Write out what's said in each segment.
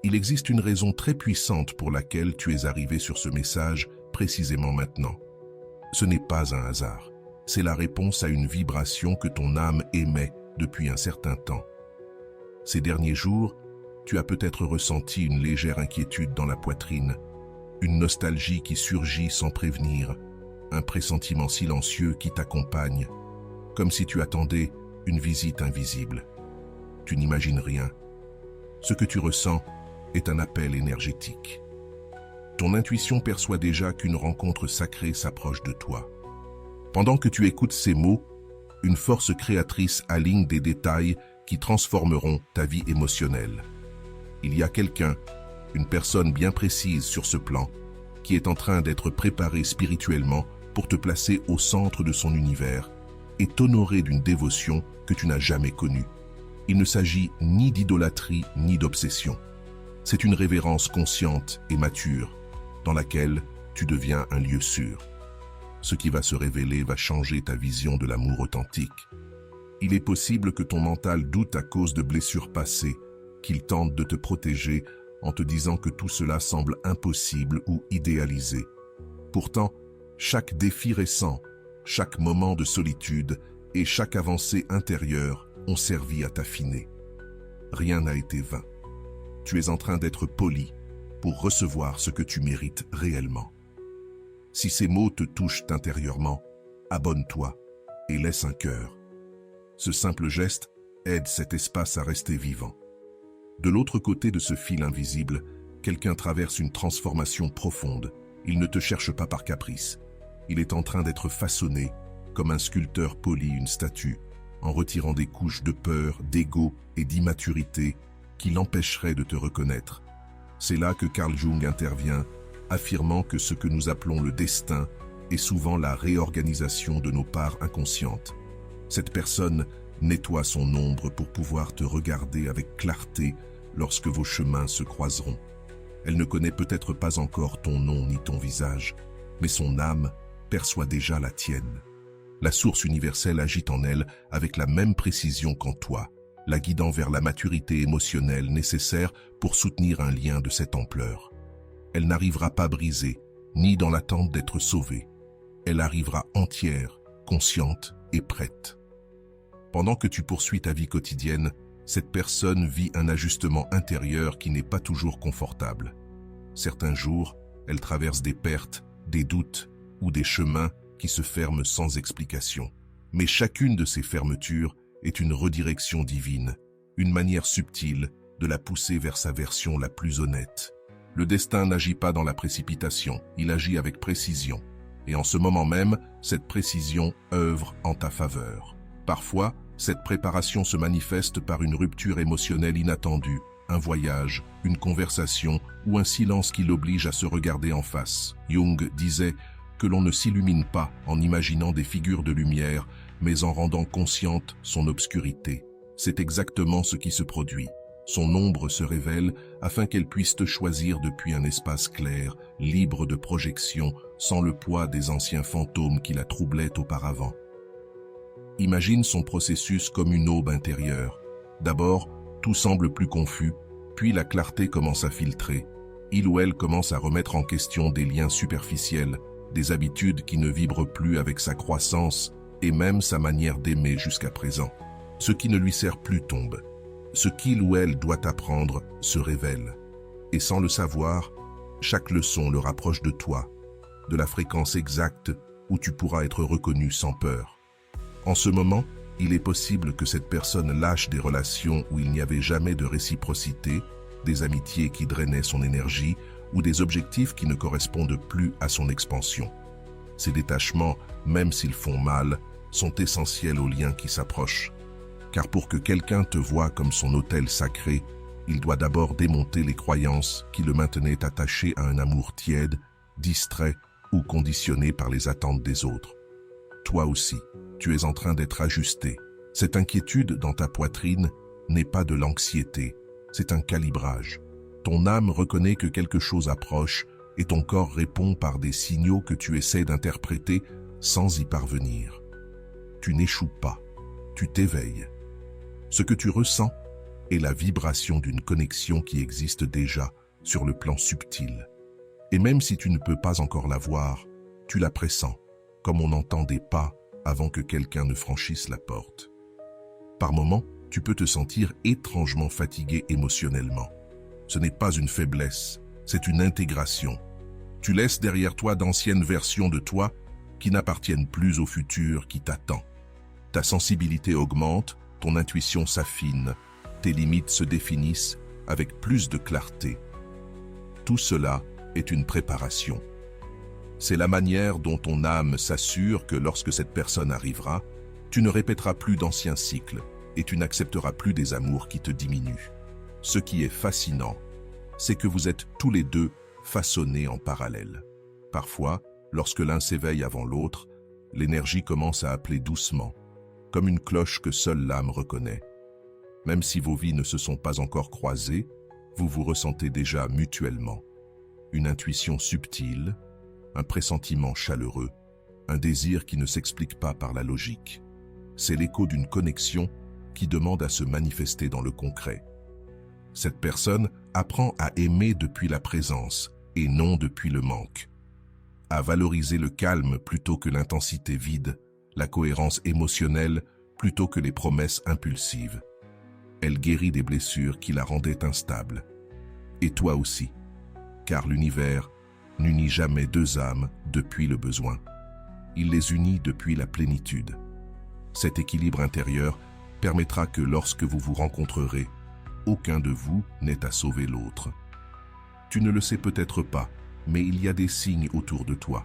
Il existe une raison très puissante pour laquelle tu es arrivé sur ce message précisément maintenant. Ce n'est pas un hasard. C'est la réponse à une vibration que ton âme émet depuis un certain temps. Ces derniers jours, tu as peut-être ressenti une légère inquiétude dans la poitrine, une nostalgie qui surgit sans prévenir, un pressentiment silencieux qui t'accompagne, comme si tu attendais une visite invisible. Tu n'imagines rien. Ce que tu ressens est un appel énergétique. Ton intuition perçoit déjà qu'une rencontre sacrée s'approche de toi. Pendant que tu écoutes ces mots, une force créatrice aligne des détails qui transformeront ta vie émotionnelle. Il y a quelqu'un, une personne bien précise sur ce plan, qui est en train d'être préparée spirituellement pour te placer au centre de son univers et t'honorer d'une dévotion que tu n'as jamais connue. Il ne s'agit ni d'idolâtrie ni d'obsession. C'est une révérence consciente et mature, dans laquelle tu deviens un lieu sûr. Ce qui va se révéler va changer ta vision de l'amour authentique. Il est possible que ton mental doute à cause de blessures passées, qu'il tente de te protéger en te disant que tout cela semble impossible ou idéalisé. Pourtant, chaque défi récent, chaque moment de solitude et chaque avancée intérieure ont servi à t'affiner. Rien n'a été vain. Tu es en train d'être poli pour recevoir ce que tu mérites réellement. Si ces mots te touchent intérieurement, abonne-toi et laisse un cœur. Ce simple geste aide cet espace à rester vivant. De l'autre côté de ce fil invisible, quelqu'un traverse une transformation profonde. Il ne te cherche pas par caprice. Il est en train d'être façonné, comme un sculpteur polit une statue, en retirant des couches de peur, d'ego et d'immaturité qui l'empêcheraient de te reconnaître. C'est là que Carl Jung intervient, affirmant que ce que nous appelons le destin est souvent la réorganisation de nos parts inconscientes. Cette personne nettoie son ombre pour pouvoir te regarder avec clarté lorsque vos chemins se croiseront. Elle ne connaît peut-être pas encore ton nom ni ton visage, mais son âme perçoit déjà la tienne. La source universelle agit en elle avec la même précision qu'en toi, la guidant vers la maturité émotionnelle nécessaire pour soutenir un lien de cette ampleur. Elle n'arrivera pas brisée, ni dans l'attente d'être sauvée. Elle arrivera entière, consciente et prête. Pendant que tu poursuis ta vie quotidienne, cette personne vit un ajustement intérieur qui n'est pas toujours confortable. Certains jours, elle traverse des pertes, des doutes ou des chemins qui se ferment sans explication. Mais chacune de ces fermetures est une redirection divine, une manière subtile de la pousser vers sa version la plus honnête. Le destin n'agit pas dans la précipitation, il agit avec précision. Et en ce moment même, cette précision œuvre en ta faveur. Parfois, cette préparation se manifeste par une rupture émotionnelle inattendue, un voyage, une conversation ou un silence qui l'oblige à se regarder en face. Jung disait que l'on ne s'illumine pas en imaginant des figures de lumière, mais en rendant consciente son obscurité. C'est exactement ce qui se produit. Son ombre se révèle afin qu'elle puisse te choisir depuis un espace clair, libre de projection, sans le poids des anciens fantômes qui la troublaient auparavant. Imagine son processus comme une aube intérieure. D'abord, tout semble plus confus, puis la clarté commence à filtrer. Il ou elle commence à remettre en question des liens superficiels, des habitudes qui ne vibrent plus avec sa croissance et même sa manière d'aimer jusqu'à présent. Ce qui ne lui sert plus tombe. Ce qu'il ou elle doit apprendre se révèle. Et sans le savoir, chaque leçon le rapproche de toi, de la fréquence exacte où tu pourras être reconnu sans peur. En ce moment, il est possible que cette personne lâche des relations où il n'y avait jamais de réciprocité, des amitiés qui drainaient son énergie ou des objectifs qui ne correspondent plus à son expansion. Ces détachements, même s'ils font mal, sont essentiels aux liens qui s'approchent. Car pour que quelqu'un te voie comme son autel sacré, il doit d'abord démonter les croyances qui le maintenaient attaché à un amour tiède, distrait ou conditionné par les attentes des autres. Toi aussi, tu es en train d'être ajusté. Cette inquiétude dans ta poitrine n'est pas de l'anxiété, c'est un calibrage. Ton âme reconnaît que quelque chose approche et ton corps répond par des signaux que tu essaies d'interpréter sans y parvenir. Tu n'échoues pas, tu t'éveilles. Ce que tu ressens, est la vibration d'une connexion qui existe déjà sur le plan subtil. Et même si tu ne peux pas encore la voir, tu la pressens, comme on entend des pas avant que quelqu'un ne franchisse la porte. Par moments, tu peux te sentir étrangement fatigué émotionnellement. Ce n'est pas une faiblesse, c'est une intégration. Tu laisses derrière toi d'anciennes versions de toi qui n'appartiennent plus au futur qui t'attend. Ta sensibilité augmente, ton intuition s'affine, tes limites se définissent avec plus de clarté. Tout cela est une préparation. C'est la manière dont ton âme s'assure que lorsque cette personne arrivera, tu ne répéteras plus d'anciens cycles et tu n'accepteras plus des amours qui te diminuent. Ce qui est fascinant, c'est que vous êtes tous les deux façonnés en parallèle. Parfois, lorsque l'un s'éveille avant l'autre, l'énergie commence à appeler doucement, comme une cloche que seule l'âme reconnaît. Même si vos vies ne se sont pas encore croisées, vous vous ressentez déjà mutuellement. Une intuition subtile, un pressentiment chaleureux, un désir qui ne s'explique pas par la logique. C'est l'écho d'une connexion qui demande à se manifester dans le concret. Cette personne apprend à aimer depuis la présence et non depuis le manque, à valoriser le calme plutôt que l'intensité vide, la cohérence émotionnelle plutôt que les promesses impulsives. Elle guérit des blessures qui la rendaient instable. Et toi aussi, car l'univers n'unit jamais deux âmes depuis le besoin. Il les unit depuis la plénitude. Cet équilibre intérieur permettra que lorsque vous vous rencontrerez, aucun de vous n'ait à sauver l'autre. Tu ne le sais peut-être pas, mais il y a des signes autour de toi.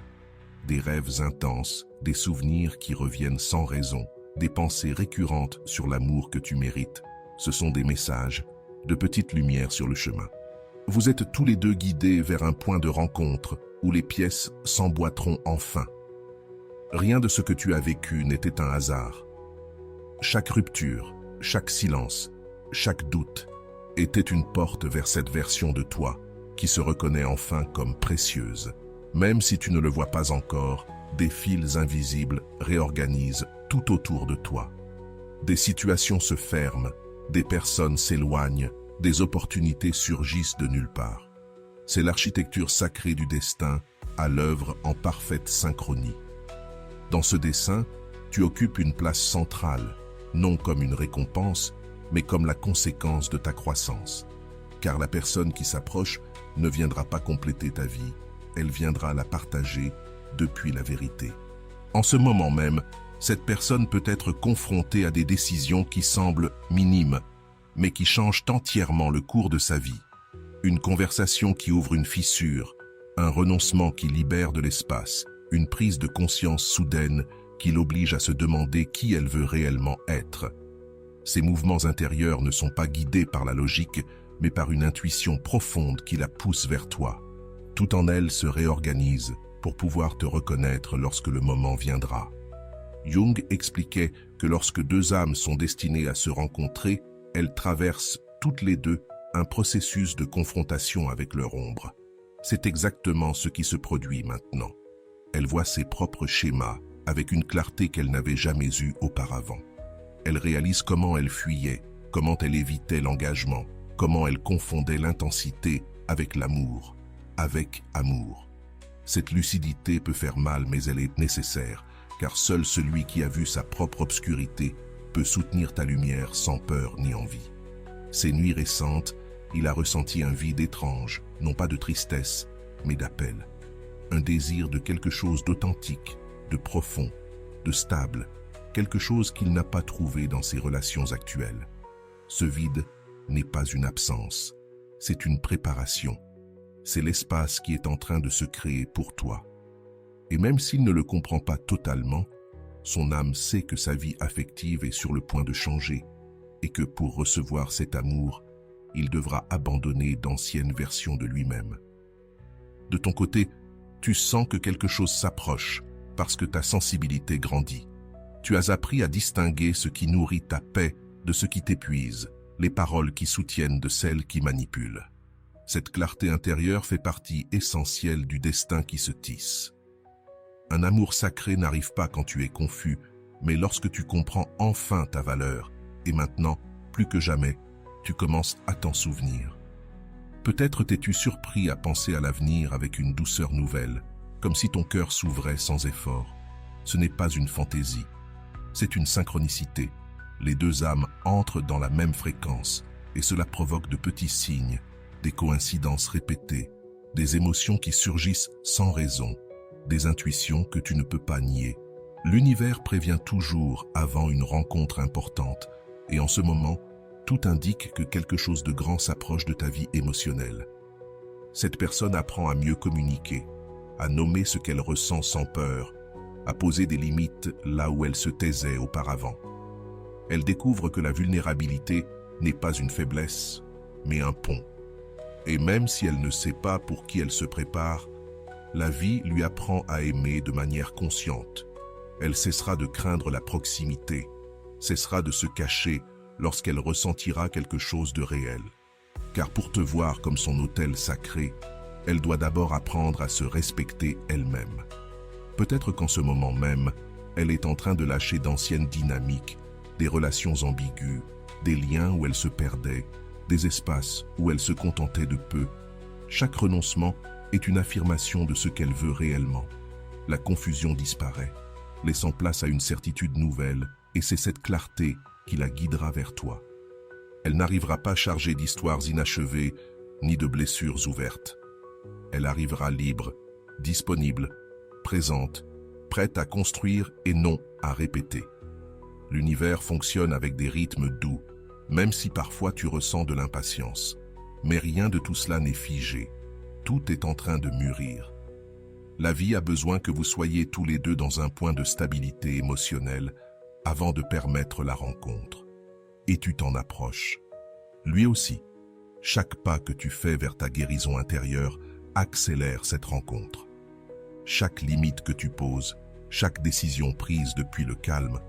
Des rêves intenses, des souvenirs qui reviennent sans raison, des pensées récurrentes sur l'amour que tu mérites. Ce sont des messages, de petites lumières sur le chemin. Vous êtes tous les deux guidés vers un point de rencontre où les pièces s'emboîteront enfin. Rien de ce que tu as vécu n'était un hasard. Chaque rupture, chaque silence, chaque doute était une porte vers cette version de toi qui se reconnaît enfin comme précieuse. Même si tu ne le vois pas encore, des fils invisibles réorganisent tout autour de toi. Des situations se ferment, des personnes s'éloignent, des opportunités surgissent de nulle part. C'est l'architecture sacrée du destin à l'œuvre en parfaite synchronie. Dans ce dessin, tu occupes une place centrale, non comme une récompense, mais comme la conséquence de ta croissance. Car la personne qui s'approche ne viendra pas compléter ta vie, elle viendra la partager depuis la vérité. En ce moment même, cette personne peut être confrontée à des décisions qui semblent minimes, mais qui changent entièrement le cours de sa vie. Une conversation qui ouvre une fissure, un renoncement qui libère de l'espace, une prise de conscience soudaine qui l'oblige à se demander qui elle veut réellement être. Ces mouvements intérieurs ne sont pas guidés par la logique, mais par une intuition profonde qui la pousse vers toi. Tout en elle se réorganise pour pouvoir te reconnaître lorsque le moment viendra. Jung expliquait que lorsque deux âmes sont destinées à se rencontrer, elles traversent toutes les deux un processus de confrontation avec leur ombre. C'est exactement ce qui se produit maintenant. Elle voit ses propres schémas avec une clarté qu'elle n'avait jamais eue auparavant. Elle réalise comment elle fuyait, comment elle évitait l'engagement, comment elle confondait l'intensité avec l'amour, avec amour. Cette lucidité peut faire mal, mais elle est nécessaire, car seul celui qui a vu sa propre obscurité peut soutenir ta lumière sans peur ni envie. Ces nuits récentes, il a ressenti un vide étrange, non pas de tristesse, mais d'appel. Un désir de quelque chose d'authentique, de profond, de stable, quelque chose qu'il n'a pas trouvé dans ses relations actuelles. Ce vide n'est pas une absence, c'est une préparation. C'est l'espace qui est en train de se créer pour toi. Et même s'il ne le comprend pas totalement, son âme sait que sa vie affective est sur le point de changer et que pour recevoir cet amour, il devra abandonner d'anciennes versions de lui-même. De ton côté, tu sens que quelque chose s'approche parce que ta sensibilité grandit. Tu as appris à distinguer ce qui nourrit ta paix de ce qui t'épuise, les paroles qui soutiennent de celles qui manipulent. Cette clarté intérieure fait partie essentielle du destin qui se tisse. Un amour sacré n'arrive pas quand tu es confus, mais lorsque tu comprends enfin ta valeur. Et maintenant, plus que jamais, tu commences à t'en souvenir. Peut-être t'es-tu surpris à penser à l'avenir avec une douceur nouvelle, comme si ton cœur s'ouvrait sans effort. Ce n'est pas une fantaisie, c'est une synchronicité. Les deux âmes entrent dans la même fréquence et cela provoque de petits signes, des coïncidences répétées, des émotions qui surgissent sans raison, des intuitions que tu ne peux pas nier. L'univers prévient toujours avant une rencontre importante et en ce moment, tout indique que quelque chose de grand s'approche de ta vie émotionnelle. Cette personne apprend à mieux communiquer, à nommer ce qu'elle ressent sans peur, à poser des limites là où elle se taisait auparavant. Elle découvre que la vulnérabilité n'est pas une faiblesse, mais un pont. Et même si elle ne sait pas pour qui elle se prépare, la vie lui apprend à aimer de manière consciente. Elle cessera de craindre la proximité, cessera de se cacher lorsqu'elle ressentira quelque chose de réel. Car pour te voir comme son autel sacré, elle doit d'abord apprendre à se respecter elle-même. Peut-être qu'en ce moment même, elle est en train de lâcher d'anciennes dynamiques, des relations ambiguës, des liens où elle se perdait, des espaces où elle se contentait de peu. Chaque renoncement est une affirmation de ce qu'elle veut réellement. La confusion disparaît, laissant place à une certitude nouvelle, et c'est cette clarté qui la guidera vers toi. Elle n'arrivera pas chargée d'histoires inachevées ni de blessures ouvertes. Elle arrivera libre, disponible, présente, prête à construire et non à répéter. L'univers fonctionne avec des rythmes doux, même si parfois tu ressens de l'impatience. Mais rien de tout cela n'est figé. Tout est en train de mûrir. La vie a besoin que vous soyez tous les deux dans un point de stabilité émotionnelle avant de permettre la rencontre. Et tu t'en approches. Lui aussi. Chaque pas que tu fais vers ta guérison intérieure accélère cette rencontre. Chaque limite que tu poses, chaque décision prise depuis le calme,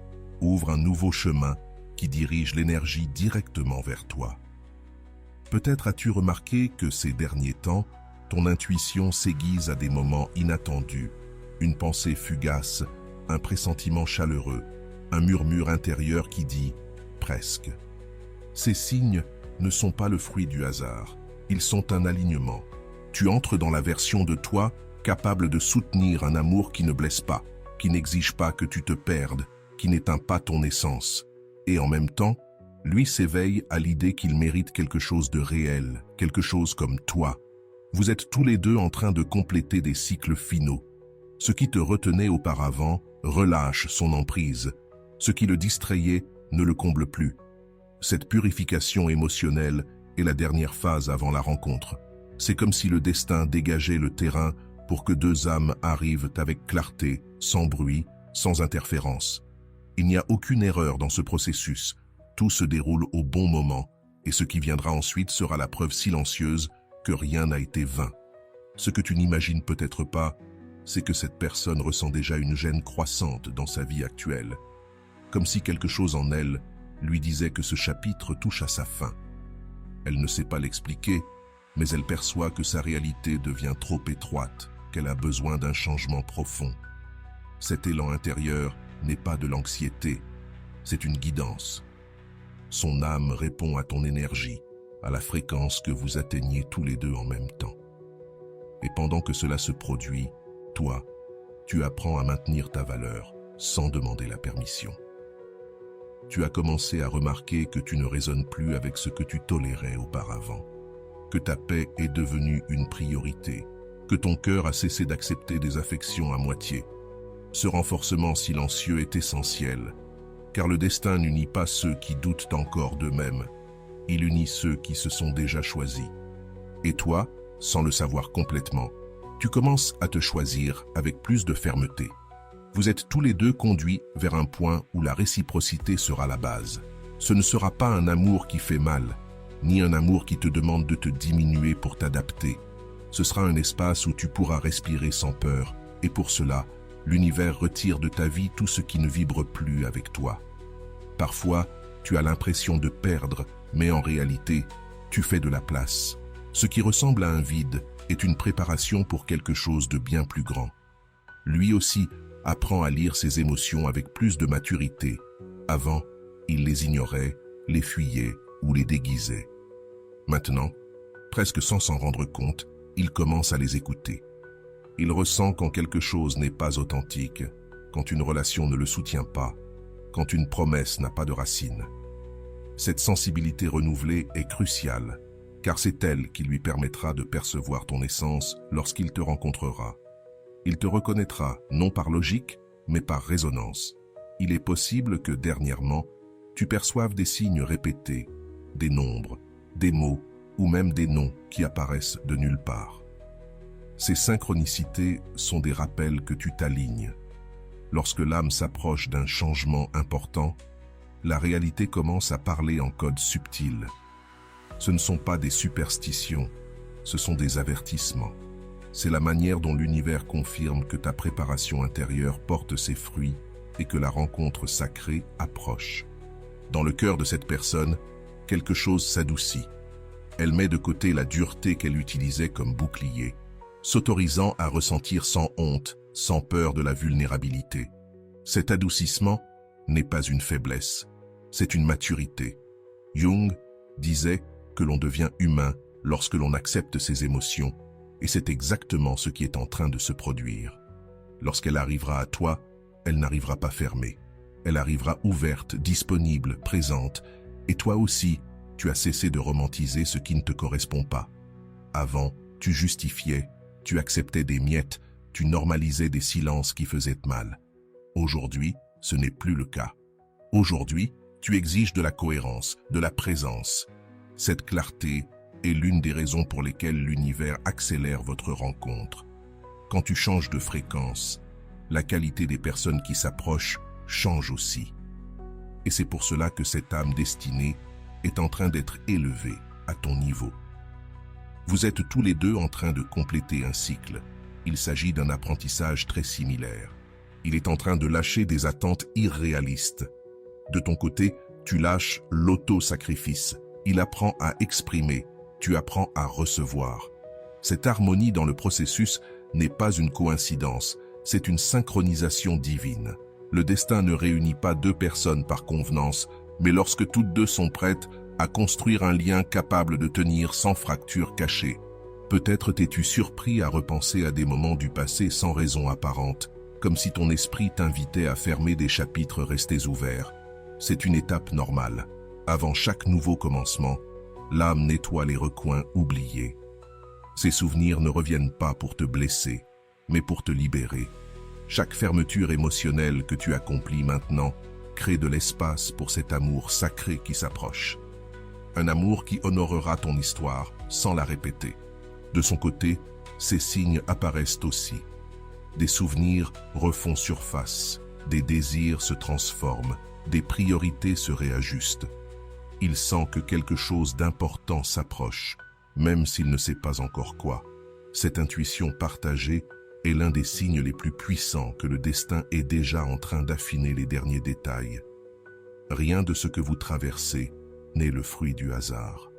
ouvre un nouveau chemin qui dirige l'énergie directement vers toi. Peut-être as-tu remarqué que ces derniers temps, ton intuition s'aiguise à des moments inattendus, une pensée fugace, un pressentiment chaleureux, un murmure intérieur qui dit « presque ». Ces signes ne sont pas le fruit du hasard, ils sont un alignement. Tu entres dans la version de toi capable de soutenir un amour qui ne blesse pas, qui n'exige pas que tu te perdes, qui n'éteint pas ton essence. Et en même temps, lui s'éveille à l'idée qu'il mérite quelque chose de réel, quelque chose comme toi. Vous êtes tous les deux en train de compléter des cycles finaux. Ce qui te retenait auparavant relâche son emprise. Ce qui le distrayait ne le comble plus. Cette purification émotionnelle est la dernière phase avant la rencontre. C'est comme si le destin dégageait le terrain pour que deux âmes arrivent avec clarté, sans bruit, sans interférence. Il n'y a aucune erreur dans ce processus. Tout se déroule au bon moment et ce qui viendra ensuite sera la preuve silencieuse que rien n'a été vain. Ce que tu n'imagines peut-être pas, c'est que cette personne ressent déjà une gêne croissante dans sa vie actuelle. Comme si quelque chose en elle lui disait que ce chapitre touche à sa fin. Elle ne sait pas l'expliquer, mais elle perçoit que sa réalité devient trop étroite, qu'elle a besoin d'un changement profond. Cet élan intérieur n'est pas de l'anxiété, c'est une guidance. Son âme répond à ton énergie, à la fréquence que vous atteignez tous les deux en même temps. Et pendant que cela se produit, toi, tu apprends à maintenir ta valeur sans demander la permission. Tu as commencé à remarquer que tu ne résonnes plus avec ce que tu tolérais auparavant, que ta paix est devenue une priorité, que ton cœur a cessé d'accepter des affections à moitié. Ce renforcement silencieux est essentiel, car le destin n'unit pas ceux qui doutent encore d'eux-mêmes, il unit ceux qui se sont déjà choisis. Et toi, sans le savoir complètement, tu commences à te choisir avec plus de fermeté. Vous êtes tous les deux conduits vers un point où la réciprocité sera la base. Ce ne sera pas un amour qui fait mal, ni un amour qui te demande de te diminuer pour t'adapter. Ce sera un espace où tu pourras respirer sans peur, et pour cela, l'univers retire de ta vie tout ce qui ne vibre plus avec toi. Parfois, tu as l'impression de perdre, mais en réalité, tu fais de la place. Ce qui ressemble à un vide est une préparation pour quelque chose de bien plus grand. Lui aussi apprend à lire ses émotions avec plus de maturité. Avant, il les ignorait, les fuyait, ou les déguisait. Maintenant, presque sans s'en rendre compte, il commence à les écouter. Il ressent quand quelque chose n'est pas authentique, quand une relation ne le soutient pas, quand une promesse n'a pas de racines. Cette sensibilité renouvelée est cruciale, car c'est elle qui lui permettra de percevoir ton essence lorsqu'il te rencontrera. Il te reconnaîtra non par logique, mais par résonance. Il est possible que dernièrement, tu perçoives des signes répétés, des nombres, des mots ou même des noms qui apparaissent de nulle part. Ces synchronicités sont des rappels que tu t'alignes. Lorsque l'âme s'approche d'un changement important, la réalité commence à parler en code subtil. Ce ne sont pas des superstitions, ce sont des avertissements. C'est la manière dont l'univers confirme que ta préparation intérieure porte ses fruits et que la rencontre sacrée approche. Dans le cœur de cette personne, quelque chose s'adoucit. Elle met de côté la dureté qu'elle utilisait comme bouclier, s'autorisant à ressentir sans honte, sans peur de la vulnérabilité. Cet adoucissement n'est pas une faiblesse, c'est une maturité. Jung disait que l'on devient humain lorsque l'on accepte ses émotions, et c'est exactement ce qui est en train de se produire. Lorsqu'elle arrivera à toi, elle n'arrivera pas fermée. Elle arrivera ouverte, disponible, présente, et toi aussi, tu as cessé de romantiser ce qui ne te correspond pas. Avant, tu justifiais, tu acceptais des miettes, tu normalisais des silences qui faisaient mal. Aujourd'hui, ce n'est plus le cas. Aujourd'hui, tu exiges de la cohérence, de la présence. Cette clarté est l'une des raisons pour lesquelles l'univers accélère votre rencontre. Quand tu changes de fréquence, la qualité des personnes qui s'approchent change aussi. Et c'est pour cela que cette âme destinée est en train d'être élevée à ton niveau. Vous êtes tous les deux en train de compléter un cycle. Il s'agit d'un apprentissage très similaire. Il est en train de lâcher des attentes irréalistes. De ton côté, tu lâches l'auto-sacrifice. Il apprend à exprimer, tu apprends à recevoir. Cette harmonie dans le processus n'est pas une coïncidence, c'est une synchronisation divine. Le destin ne réunit pas deux personnes par convenance, mais lorsque toutes deux sont prêtes à construire un lien capable de tenir sans fracture cachée. Peut-être t'es-tu surpris à repenser à des moments du passé sans raison apparente, comme si ton esprit t'invitait à fermer des chapitres restés ouverts. C'est une étape normale. Avant chaque nouveau commencement, l'âme nettoie les recoins oubliés. Ces souvenirs ne reviennent pas pour te blesser, mais pour te libérer. Chaque fermeture émotionnelle que tu accomplis maintenant crée de l'espace pour cet amour sacré qui s'approche. Un amour qui honorera ton histoire sans la répéter. De son côté, ces signes apparaissent aussi. Des souvenirs refont surface, des désirs se transforment, des priorités se réajustent. Il sent que quelque chose d'important s'approche, même s'il ne sait pas encore quoi. Cette intuition partagée est l'un des signes les plus puissants que le destin est déjà en train d'affiner les derniers détails. Rien de ce que vous traversez n'est le fruit du hasard.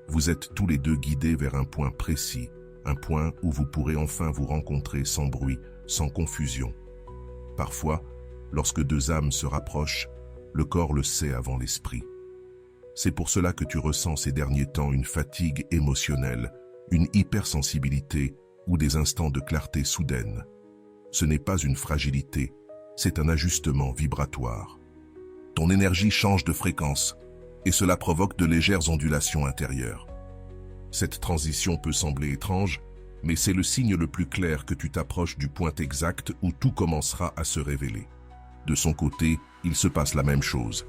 Vous êtes tous les deux guidés vers un point précis, un point où vous pourrez enfin vous rencontrer sans bruit, sans confusion. Parfois, lorsque deux âmes se rapprochent, le corps le sait avant l'esprit. C'est pour cela que tu ressens ces derniers temps une fatigue émotionnelle, une hypersensibilité ou des instants de clarté soudaine. Ce n'est pas une fragilité, c'est un ajustement vibratoire. Ton énergie change de fréquence et cela provoque de légères ondulations intérieures. Cette transition peut sembler étrange, mais c'est le signe le plus clair que tu t'approches du point exact où tout commencera à se révéler. De son côté, il se passe la même chose.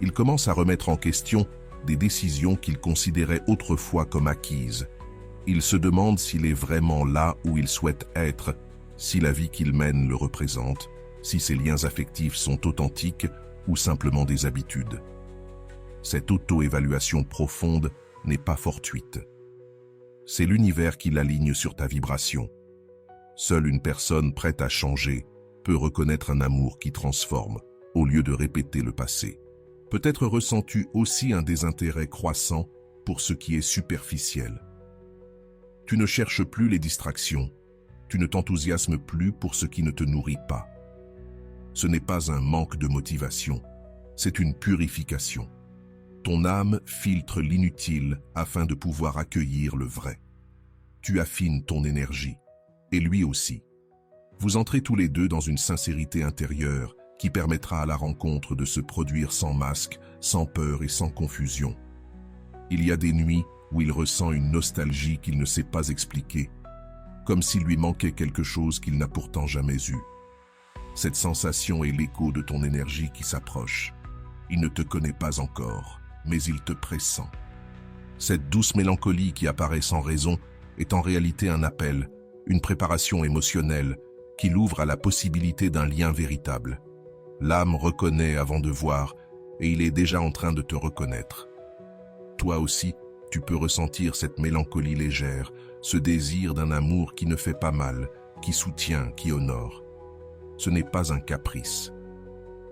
Il commence à remettre en question des décisions qu'il considérait autrefois comme acquises. Il se demande s'il est vraiment là où il souhaite être, si la vie qu'il mène le représente, si ses liens affectifs sont authentiques ou simplement des habitudes. Cette auto-évaluation profonde n'est pas fortuite. C'est l'univers qui l'aligne sur ta vibration. Seule une personne prête à changer peut reconnaître un amour qui transforme, au lieu de répéter le passé. Peut-être ressens-tu aussi un désintérêt croissant pour ce qui est superficiel. Tu ne cherches plus les distractions, tu ne t'enthousiasmes plus pour ce qui ne te nourrit pas. Ce n'est pas un manque de motivation, c'est une purification. Ton âme filtre l'inutile afin de pouvoir accueillir le vrai. Tu affines ton énergie, et lui aussi. Vous entrez tous les deux dans une sincérité intérieure qui permettra à la rencontre de se produire sans masque, sans peur et sans confusion. Il y a des nuits où il ressent une nostalgie qu'il ne sait pas expliquer, comme s'il lui manquait quelque chose qu'il n'a pourtant jamais eu. Cette sensation est l'écho de ton énergie qui s'approche. Il ne te connaît pas encore, mais il te pressent. Cette douce mélancolie qui apparaît sans raison est en réalité un appel, une préparation émotionnelle qui l'ouvre à la possibilité d'un lien véritable. L'âme reconnaît avant de voir, et il est déjà en train de te reconnaître. Toi aussi, tu peux ressentir cette mélancolie légère, ce désir d'un amour qui ne fait pas mal, qui soutient, qui honore. Ce n'est pas un caprice.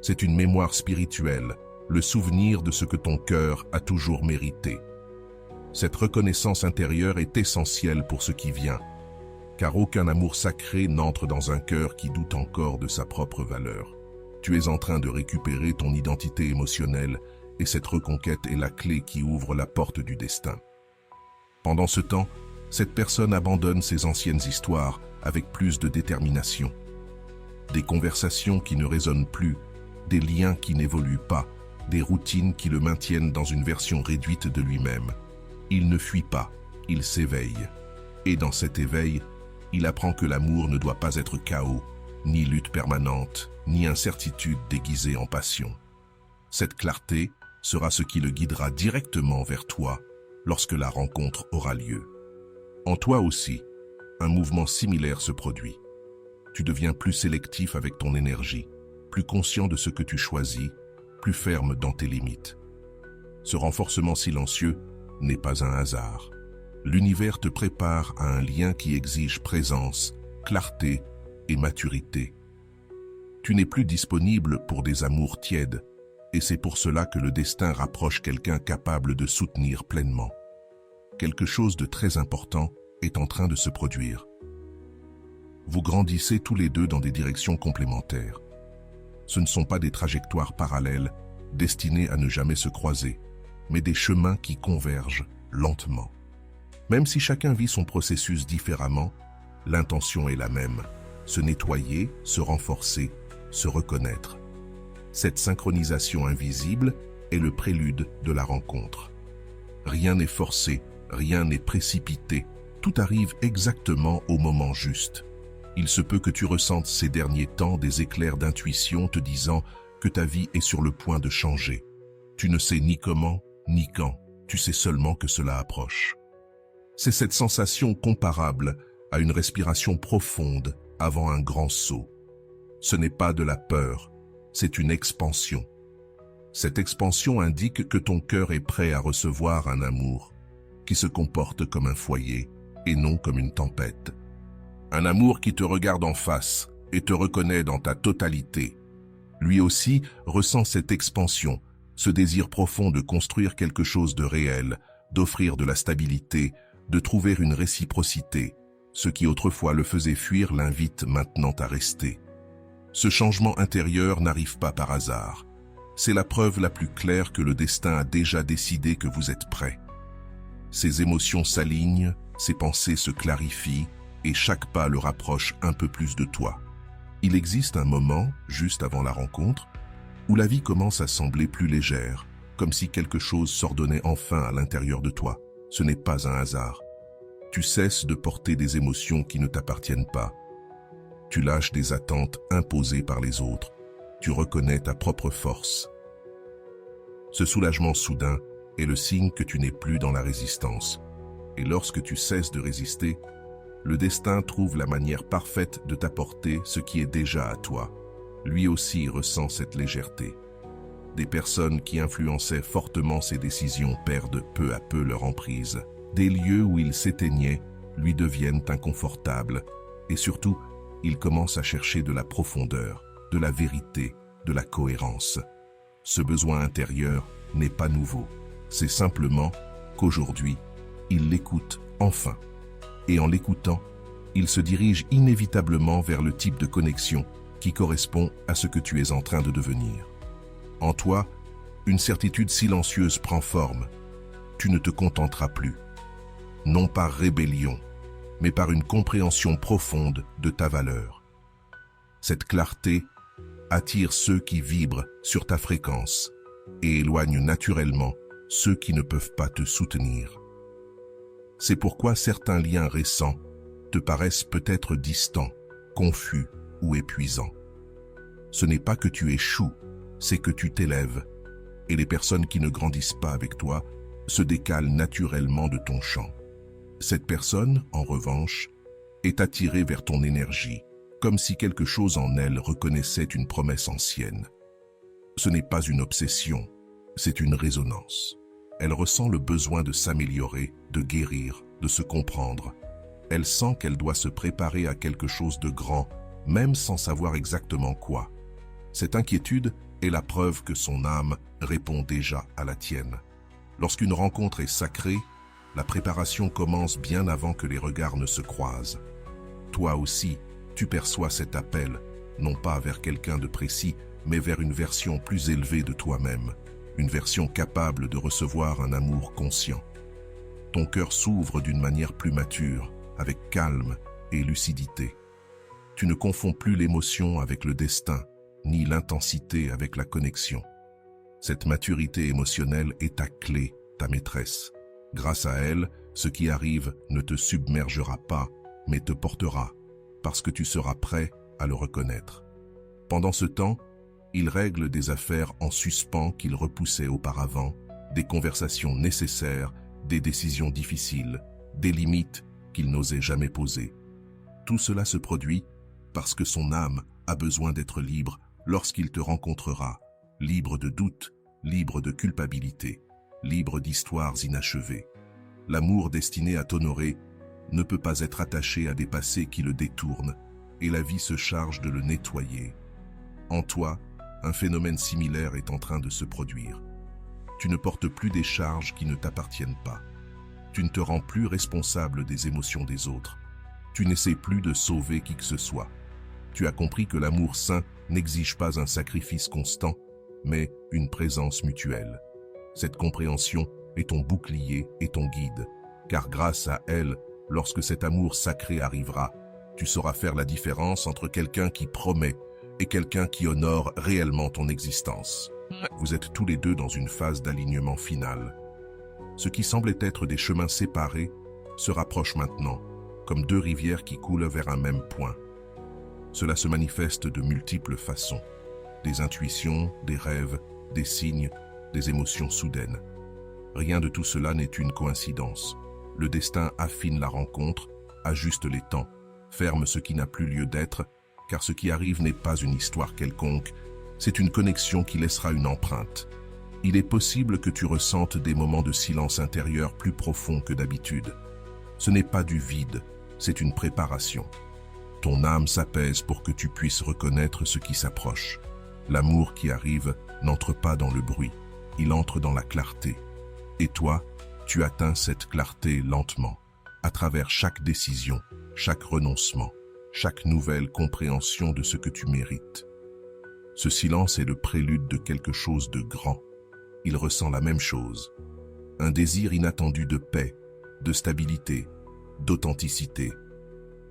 C'est une mémoire spirituelle, le souvenir de ce que ton cœur a toujours mérité. Cette reconnaissance intérieure est essentielle pour ce qui vient, car aucun amour sacré n'entre dans un cœur qui doute encore de sa propre valeur. Tu es en train de récupérer ton identité émotionnelle et cette reconquête est la clé qui ouvre la porte du destin. Pendant ce temps, cette personne abandonne ses anciennes histoires avec plus de détermination. Des conversations qui ne résonnent plus, des liens qui n'évoluent pas, des routines qui le maintiennent dans une version réduite de lui-même. Il ne fuit pas, il s'éveille. Et dans cet éveil, il apprend que l'amour ne doit pas être chaos, ni lutte permanente, ni incertitude déguisée en passion. Cette clarté sera ce qui le guidera directement vers toi lorsque la rencontre aura lieu. En toi aussi, un mouvement similaire se produit. Tu deviens plus sélectif avec ton énergie, plus conscient de ce que tu choisis, plus ferme dans tes limites. Ce renforcement silencieux n'est pas un hasard. L'univers te prépare à un lien qui exige présence, clarté et maturité. Tu n'es plus disponible pour des amours tièdes, et c'est pour cela que le destin rapproche quelqu'un capable de soutenir pleinement. Quelque chose de très important est en train de se produire. Vous grandissez tous les deux dans des directions complémentaires. Ce ne sont pas des trajectoires parallèles, destinées à ne jamais se croiser, mais des chemins qui convergent lentement. Même si chacun vit son processus différemment, l'intention est la même, se nettoyer, se renforcer, se reconnaître. Cette synchronisation invisible est le prélude de la rencontre. Rien n'est forcé, rien n'est précipité, tout arrive exactement au moment juste. Il se peut que tu ressentes ces derniers temps des éclairs d'intuition te disant que ta vie est sur le point de changer. Tu ne sais ni comment, ni quand, tu sais seulement que cela approche. C'est cette sensation comparable à une respiration profonde avant un grand saut. Ce n'est pas de la peur, c'est une expansion. Cette expansion indique que ton cœur est prêt à recevoir un amour qui se comporte comme un foyer et non comme une tempête. Un amour qui te regarde en face et te reconnaît dans ta totalité. Lui aussi ressent cette expansion, ce désir profond de construire quelque chose de réel, d'offrir de la stabilité, de trouver une réciprocité. Ce qui autrefois le faisait fuir l'invite maintenant à rester. Ce changement intérieur n'arrive pas par hasard. C'est la preuve la plus claire que le destin a déjà décidé que vous êtes prêts. Ses émotions s'alignent, ses pensées se clarifient, et chaque pas le rapproche un peu plus de toi. Il existe un moment, juste avant la rencontre, où la vie commence à sembler plus légère, comme si quelque chose s'ordonnait enfin à l'intérieur de toi. Ce n'est pas un hasard. Tu cesses de porter des émotions qui ne t'appartiennent pas. Tu lâches des attentes imposées par les autres. Tu reconnais ta propre force. Ce soulagement soudain est le signe que tu n'es plus dans la résistance. Et lorsque tu cesses de résister, le destin trouve la manière parfaite de t'apporter ce qui est déjà à toi. Lui aussi ressent cette légèreté. Des personnes qui influençaient fortement ses décisions perdent peu à peu leur emprise. Des lieux où il s'éteignait lui deviennent inconfortables. Et surtout, il commence à chercher de la profondeur, de la vérité, de la cohérence. Ce besoin intérieur n'est pas nouveau. C'est simplement qu'aujourd'hui, il l'écoute enfin. Et en l'écoutant, il se dirige inévitablement vers le type de connexion qui correspond à ce que tu es en train de devenir. En toi, Une certitude silencieuse prend forme. Tu ne te contenteras plus. Non par rébellion, mais par une compréhension profonde de ta valeur. Cette clarté attire ceux qui vibrent sur ta fréquence et éloigne naturellement ceux qui ne peuvent pas te soutenir. C'est pourquoi certains liens récents te paraissent peut-être distants, confus ou épuisants. Ce n'est pas que tu échoues, c'est que tu t'élèves, et les personnes qui ne grandissent pas avec toi se décalent naturellement de ton champ. Cette personne, en revanche, est attirée vers ton énergie, comme si quelque chose en elle reconnaissait une promesse ancienne. Ce n'est pas une obsession, c'est une résonance. Elle ressent le besoin de s'améliorer, de guérir, de se comprendre. Elle sent qu'elle doit se préparer à quelque chose de grand, même sans savoir exactement quoi. Cette inquiétude est la preuve que son âme répond déjà à la tienne. Lorsqu'une rencontre est sacrée, la préparation commence bien avant que les regards ne se croisent. Toi aussi, tu perçois cet appel, non pas vers quelqu'un de précis, mais vers une version plus élevée de toi-même, une version capable de recevoir un amour conscient. Ton cœur s'ouvre d'une manière plus mature, avec calme et lucidité. Tu ne confonds plus l'émotion avec le destin, ni l'intensité avec la connexion. Cette maturité émotionnelle est ta clé, ta maîtresse. Grâce à elle, ce qui arrive ne te submergera pas, mais te portera, parce que tu seras prêt à le reconnaître. Pendant ce temps, il règle des affaires en suspens qu'il repoussait auparavant, des conversations nécessaires, des décisions difficiles, des limites qu'il n'osait jamais poser. Tout cela se produit parce que son âme a besoin d'être libre lorsqu'il te rencontrera, libre de doute, libre de culpabilité, libre d'histoires inachevées. L'amour destiné à t'honorer ne peut pas être attaché à des passés qui le détournent, et la vie se charge de le nettoyer. En toi, un phénomène similaire est en train de se produire. Tu ne portes plus des charges qui ne t'appartiennent pas. Tu ne te rends plus responsable des émotions des autres. Tu n'essaies plus de sauver qui que ce soit. Tu as compris que l'amour sain n'exige pas un sacrifice constant, mais une présence mutuelle. Cette compréhension est ton bouclier et ton guide, car grâce à elle, lorsque cet amour sacré arrivera, tu sauras faire la différence entre quelqu'un qui promet et quelqu'un qui honore réellement ton existence. Vous êtes tous les deux dans une phase d'alignement final. Ce qui semblait être des chemins séparés se rapprochent maintenant, comme deux rivières qui coulent vers un même point. Cela se manifeste de multiples façons. Des intuitions, des rêves, des signes, des émotions soudaines. Rien de tout cela n'est une coïncidence. Le destin affine la rencontre, ajuste les temps, ferme ce qui n'a plus lieu d'être, car ce qui arrive n'est pas une histoire quelconque, c'est une connexion qui laissera une empreinte. Il est possible que tu ressentes des moments de silence intérieur plus profonds que d'habitude. Ce n'est pas du vide, c'est une préparation. Ton âme s'apaise pour que tu puisses reconnaître ce qui s'approche. L'amour qui arrive n'entre pas dans le bruit, il entre dans la clarté. Et toi, tu atteins cette clarté lentement, à travers chaque décision, chaque renoncement, chaque nouvelle compréhension de ce que tu mérites. Ce silence est le prélude de quelque chose de grand. Il ressent la même chose. Un désir inattendu de paix, de stabilité, d'authenticité.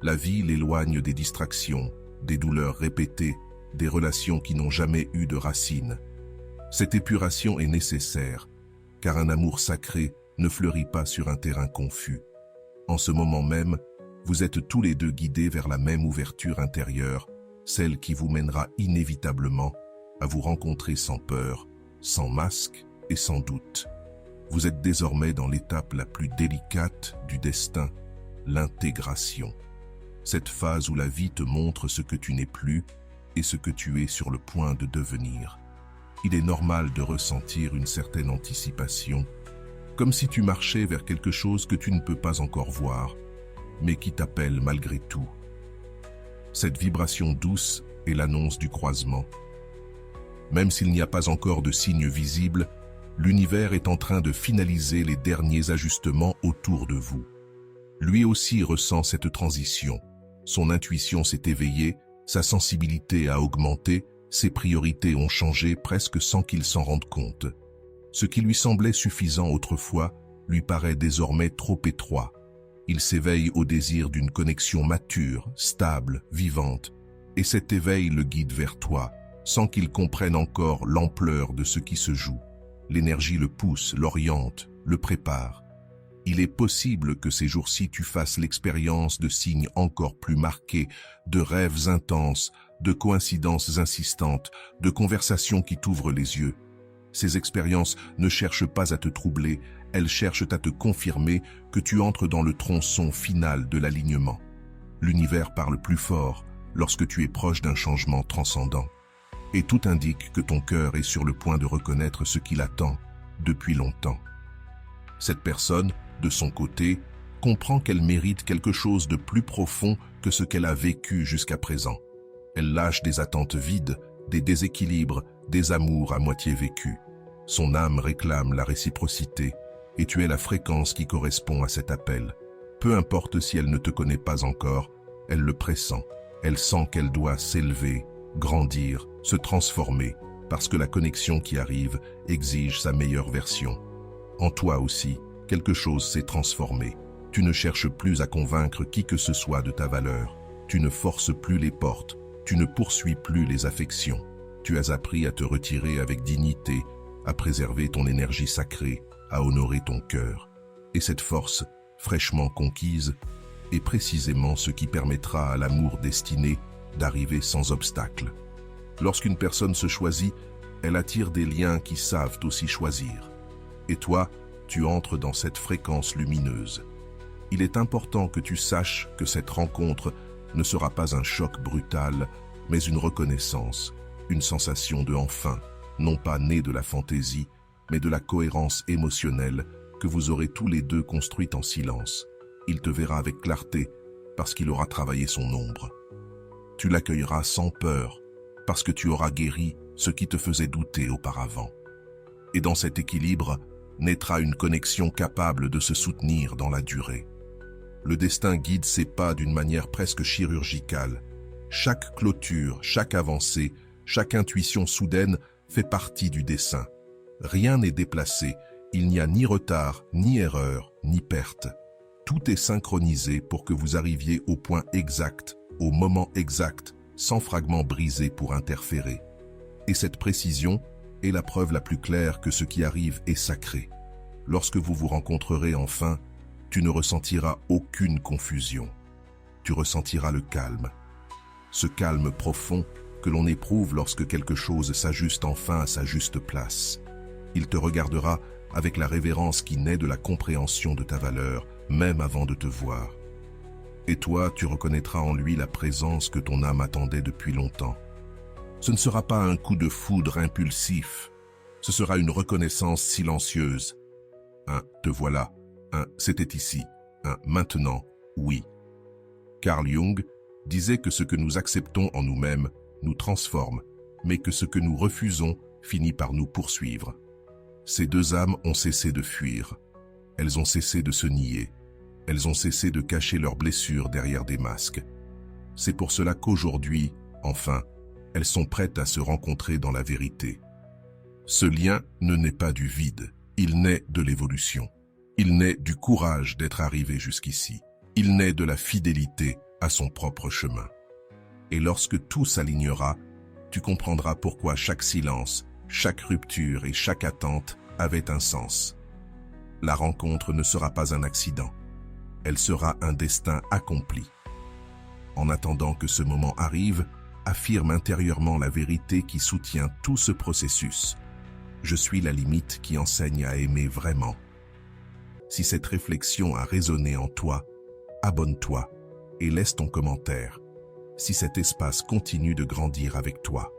La vie l'éloigne des distractions, des douleurs répétées, des relations qui n'ont jamais eu de racines. Cette épuration est nécessaire, car un amour sacré ne fleurit pas sur un terrain confus. En ce moment même, vous êtes tous les deux guidés vers la même ouverture intérieure, celle qui vous mènera inévitablement à vous rencontrer sans peur, sans masque et sans doute. Vous êtes désormais dans l'étape la plus délicate du destin, l'intégration. Cette phase où la vie te montre ce que tu n'es plus et ce que tu es sur le point de devenir. Il est normal de ressentir une certaine anticipation, comme si tu marchais vers quelque chose que tu ne peux pas encore voir, mais qui t'appelle malgré tout. Cette vibration douce est l'annonce du croisement. Même s'il n'y a pas encore de signes visibles, l'univers est en train de finaliser les derniers ajustements autour de vous. Lui aussi ressent cette transition. Son intuition s'est éveillée, sa sensibilité a augmenté, ses priorités ont changé presque sans qu'il s'en rende compte. Ce qui lui semblait suffisant autrefois lui paraît désormais trop étroit. Il s'éveille au désir d'une connexion mature, stable, vivante, et cet éveil le guide vers toi, sans qu'il comprenne encore l'ampleur de ce qui se joue. L'énergie le pousse, l'oriente, le prépare. Il est possible que ces jours-ci tu fasses l'expérience de signes encore plus marqués, de rêves intenses, de coïncidences insistantes, de conversations qui t'ouvrent les yeux. Ces expériences ne cherchent pas à te troubler, elles cherchent à te confirmer que tu entres dans le tronçon final de l'alignement. L'univers parle plus fort lorsque tu es proche d'un changement transcendant. Et tout indique que ton cœur est sur le point de reconnaître ce qu'il attend depuis longtemps. Cette personne, de son côté, comprend qu'elle mérite quelque chose de plus profond que ce qu'elle a vécu jusqu'à présent. Elle lâche des attentes vides, des déséquilibres, des amours à moitié vécus. Son âme réclame la réciprocité, et tu es la fréquence qui correspond à cet appel. Peu importe si elle ne te connaît pas encore, elle le pressent. Elle sent qu'elle doit s'élever, grandir, se transformer, parce que la connexion qui arrive exige sa meilleure version. En toi aussi, quelque chose s'est transformé. Tu ne cherches plus à convaincre qui que ce soit de ta valeur. Tu ne forces plus les portes. Tu ne poursuis plus les affections. Tu as appris à te retirer avec dignité, à préserver ton énergie sacrée, à honorer ton cœur. Et cette force, fraîchement conquise, est précisément ce qui permettra à l'amour destiné d'arriver sans obstacle. Lorsqu'une personne se choisit, elle attire des liens qui savent aussi choisir. Et toi, tu entres dans cette fréquence lumineuse. Il est important que tu saches que cette rencontre ne sera pas un choc brutal, mais une reconnaissance, une sensation de enfin, non pas née de la fantaisie, mais de la cohérence émotionnelle que vous aurez tous les deux construite en silence. Il te verra avec clarté parce qu'il aura travaillé son ombre. Tu l'accueilleras sans peur parce que tu auras guéri ce qui te faisait douter auparavant. Et dans cet équilibre naîtra une connexion capable de se soutenir dans la durée. Le destin guide ses pas d'une manière presque chirurgicale. Chaque clôture, chaque avancée, chaque intuition soudaine fait partie du dessin. Rien n'est déplacé, il n'y a ni retard, ni erreur, ni perte. Tout est synchronisé pour que vous arriviez au point exact, au moment exact, sans fragments brisés pour interférer. Et cette précision est la preuve la plus claire que ce qui arrive est sacré. Lorsque vous vous rencontrerez enfin, tu ne ressentiras aucune confusion. Tu ressentiras le calme. Ce calme profond que l'on éprouve lorsque quelque chose s'ajuste enfin à sa juste place. Il te regardera avec la révérence qui naît de la compréhension de ta valeur, même avant de te voir. Et toi, tu reconnaîtras en lui la présence que ton âme attendait depuis longtemps. Ce ne sera pas un coup de foudre impulsif, ce sera une reconnaissance silencieuse. Un « te voilà », un « c'était ici », un « maintenant, oui ». Carl Jung disait que ce que nous acceptons en nous-mêmes nous transforme, mais que ce que nous refusons finit par nous poursuivre. Ces deux âmes ont cessé de fuir. Elles ont cessé de se nier. Elles ont cessé de cacher leurs blessures derrière des masques. C'est pour cela qu'aujourd'hui, enfin, elles sont prêtes à se rencontrer dans la vérité. Ce lien ne naît pas du vide, il naît de l'évolution. Il naît du courage d'être arrivé jusqu'ici. Il naît de la fidélité à son propre chemin. Et lorsque tout s'alignera, tu comprendras pourquoi chaque silence, chaque rupture et chaque attente avait un sens. La rencontre ne sera pas un accident. Elle sera un destin accompli. En attendant que ce moment arrive, affirme intérieurement la vérité qui soutient tout ce processus. Je suis la limite qui enseigne à aimer vraiment. Si cette réflexion a résonné en toi, abonne-toi et laisse ton commentaire. Si cet espace continue de grandir avec toi,